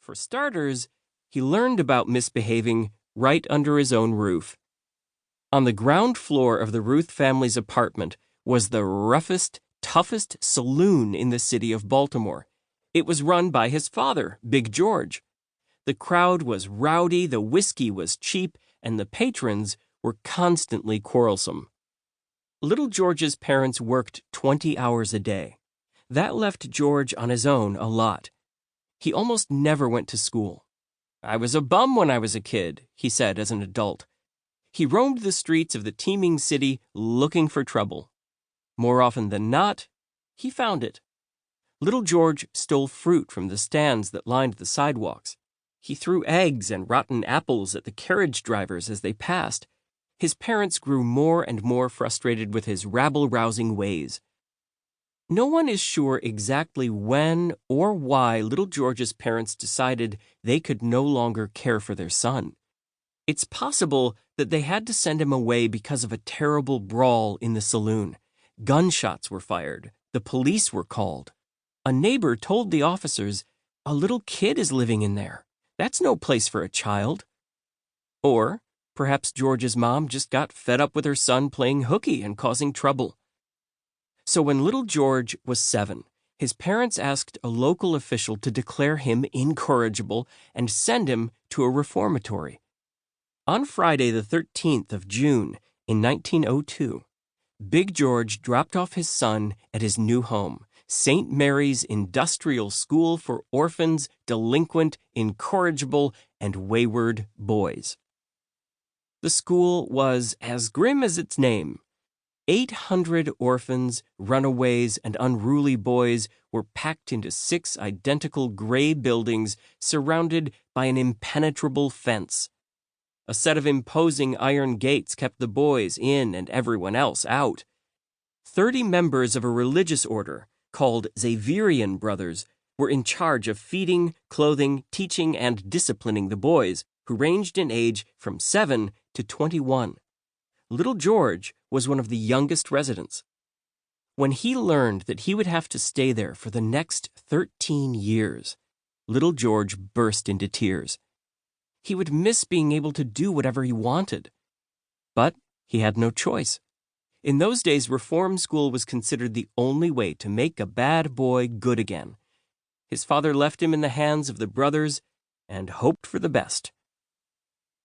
For starters, he learned about misbehaving right under his own roof. On the ground floor of the Ruth family's apartment was the roughest, toughest saloon in the city of Baltimore. It was run by his father, Big George. The crowd was rowdy, the whiskey was cheap, and the patrons were constantly quarrelsome. Little George's parents worked 20 hours a day. That left George on his own a lot. He almost never went to school. "I was a bum when I was a kid," he said as an adult. He roamed the streets of the teeming city looking for trouble. More often than not, he found it. Little George stole fruit from the stands that lined the sidewalks. He threw eggs and rotten apples at the carriage drivers as they passed. His parents grew more and more frustrated with his rabble-rousing ways. No one is sure exactly when or why little George's parents decided they could no longer care for their son. It's possible that they had to send him away because of a terrible brawl in the saloon. Gunshots were fired. The police were called. A neighbor told the officers, "A little kid is living in there. That's no place for a child." Or perhaps George's mom just got fed up with her son playing hooky and causing trouble. So when little George was 7, his parents asked a local official to declare him incorrigible and send him to a reformatory. On Friday the 13th of June in 1902, Big George dropped off his son at his new home, St. Mary's Industrial School for Orphans, Delinquent, Incorrigible, and Wayward Boys. The school was as grim as its name. 800 orphans, runaways, and unruly boys were packed into 6 identical gray buildings surrounded by an impenetrable fence. A set of imposing iron gates kept the boys in and everyone else out. 30 members of a religious order, called Xaverian Brothers, were in charge of feeding, clothing, teaching, and disciplining the boys, who ranged in age from 7 to 21. Little George was one of the youngest residents. When he learned that he would have to stay there for the next 13 years, little George burst into tears. He would miss being able to do whatever he wanted. But he had no choice. In those days, reform school was considered the only way to make a bad boy good again. His father left him in the hands of the brothers and hoped for the best.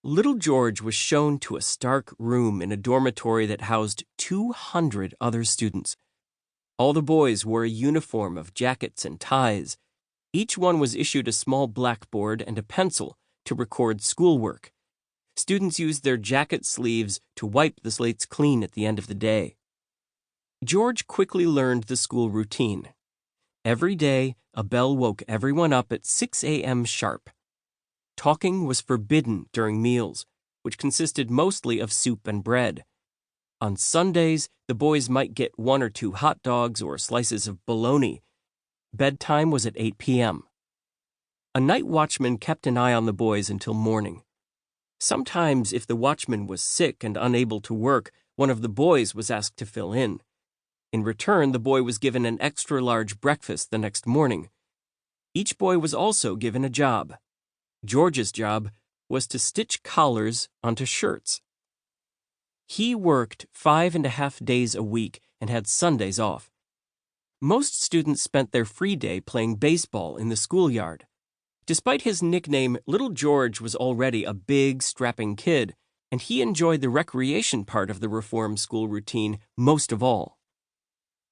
Little George was shown to a stark room in a dormitory that housed 200 other students. All the boys wore a uniform of jackets and ties. Each one was issued a small blackboard and a pencil to record schoolwork. Students used their jacket sleeves to wipe the slates clean at the end of the day. George quickly learned the school routine. Every day, a bell woke everyone up at 6 a.m. sharp. Talking was forbidden during meals, which consisted mostly of soup and bread. On Sundays, the boys might get 1 or 2 hot dogs or slices of bologna. Bedtime was at 8 p.m. A night watchman kept an eye on the boys until morning. Sometimes, if the watchman was sick and unable to work, one of the boys was asked to fill in. In return, the boy was given an extra-large breakfast the next morning. Each boy was also given a job. George's job was to stitch collars onto shirts. He worked 5.5 days a week and had Sundays off. Most students spent their free day playing baseball in the schoolyard. Despite his nickname, Little George was already a big, strapping kid, and he enjoyed the recreation part of the reform school routine most of all.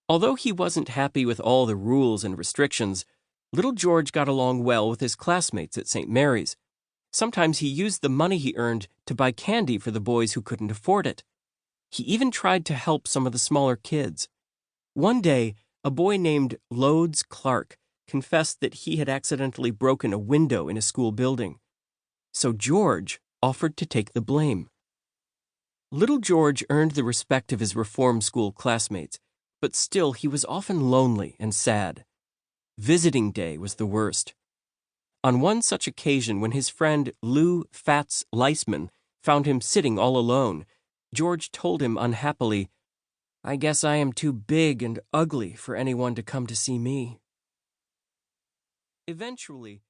Although he wasn't happy with all the rules and restrictions, Little George got along well with his classmates at St. Mary's. Sometimes he used the money he earned to buy candy for the boys who couldn't afford it. He even tried to help some of the smaller kids. One day, a boy named Lodes Clark confessed that he had accidentally broken a window in a school building. So George offered to take the blame. Little George earned the respect of his reform school classmates, but still he was often lonely and sad. Visiting day was the worst. On one such occasion, when his friend Lou Fats Leisman found him sitting all alone, George told him unhappily, "I guess I am too big and ugly for anyone to come to see me." Eventually,